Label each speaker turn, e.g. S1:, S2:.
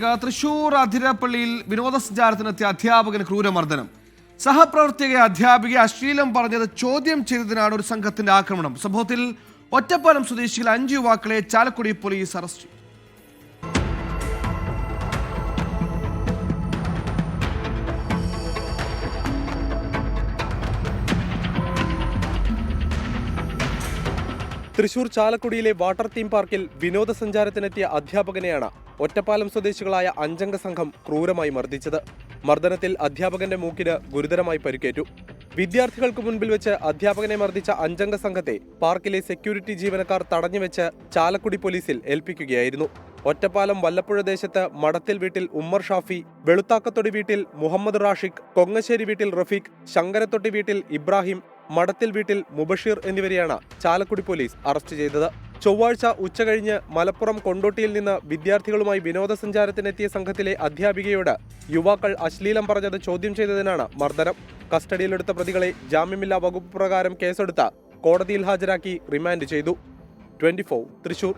S1: തൃശൂർ അതിരപ്പള്ളിയിൽ വിനോദസഞ്ചാരത്തിനെത്തിയ അധ്യാപകന് ക്രൂരമർദ്ദനം. സഹപ്രവർത്തകയെ അധ്യാപികയെ അശ്ലീലം പറഞ്ഞത് ചോദ്യം ചെയ്തതിനാണ് ഒരു സംഘത്തിന്റെ ആക്രമണം. സംഭവത്തിൽ ഒറ്റപ്പാലം സ്വദേശികൾ 5 യുവാക്കളെ ചാലക്കുടി പോലീസ് അറസ്റ്റ് ചെയ്തു.
S2: തൃശൂർ ചാലക്കുടിയിലെ വാട്ടർ തീം പാർക്കിൽ വിനോദസഞ്ചാരത്തിനെത്തിയ അധ്യാപകനെയാണ് ഒറ്റപ്പാലം സ്വദേശികളായ 5 അംഗ സംഘം ക്രൂരമായി മർദ്ദിച്ചത്. മർദ്ദനത്തിൽ അധ്യാപകന്റെ മൂക്കിന് ഗുരുതരമായി പരിക്കേറ്റു. വിദ്യാർത്ഥികൾക്ക് മുൻപിൽ വെച്ച് അധ്യാപകനെ മർദ്ദിച്ച 5 അംഗ സംഘത്തെ പാർക്കിലെ സെക്യൂരിറ്റി ജീവനക്കാർ തടഞ്ഞുവെച്ച് ചാലക്കുടി പോലീസിൽ ഏൽപ്പിക്കുകയായിരുന്നു. ഒറ്റപ്പാലം വല്ലപ്പുഴ ദേശത്ത് മടത്തിൽ വീട്ടിൽ ഉമ്മർ ഷാഫി, വെളുത്താക്കത്തൊടി വീട്ടിൽ മുഹമ്മദ് റാഷിഖ്, കൊങ്ങശ്ശേരി വീട്ടിൽ റഫീഖ്, ശങ്കരത്തൊട്ടി വീട്ടിൽ ഇബ്രാഹിം, മടത്തിൽ വീട്ടിൽ മുബഷീർ എന്നിവരെയാണ് ചാലക്കുടി പോലീസ് അറസ്റ്റ് ചെയ്തത്. ചൊവ്വാഴ്ച ഉച്ചകഴിഞ്ഞ് മലപ്പുറം കൊണ്ടോട്ടിയിൽ നിന്ന് വിദ്യാർത്ഥികളുമായി വിനോദസഞ്ചാരത്തിനെത്തിയ സംഘത്തിലെ അധ്യാപികയോട് യുവാക്കൾ അശ്ലീലം പറഞ്ഞത് ചോദ്യം ചെയ്തതിനാണ് മർദ്ദനം. കസ്റ്റഡിയിലെടുത്ത പ്രതികളെ ജാമ്യമില്ലാ വകുപ്പ് പ്രകാരം കേസെടുത്ത് കോടതിയിൽ ഹാജരാക്കി റിമാൻഡ് ചെയ്തു. 24 തൃശൂർ.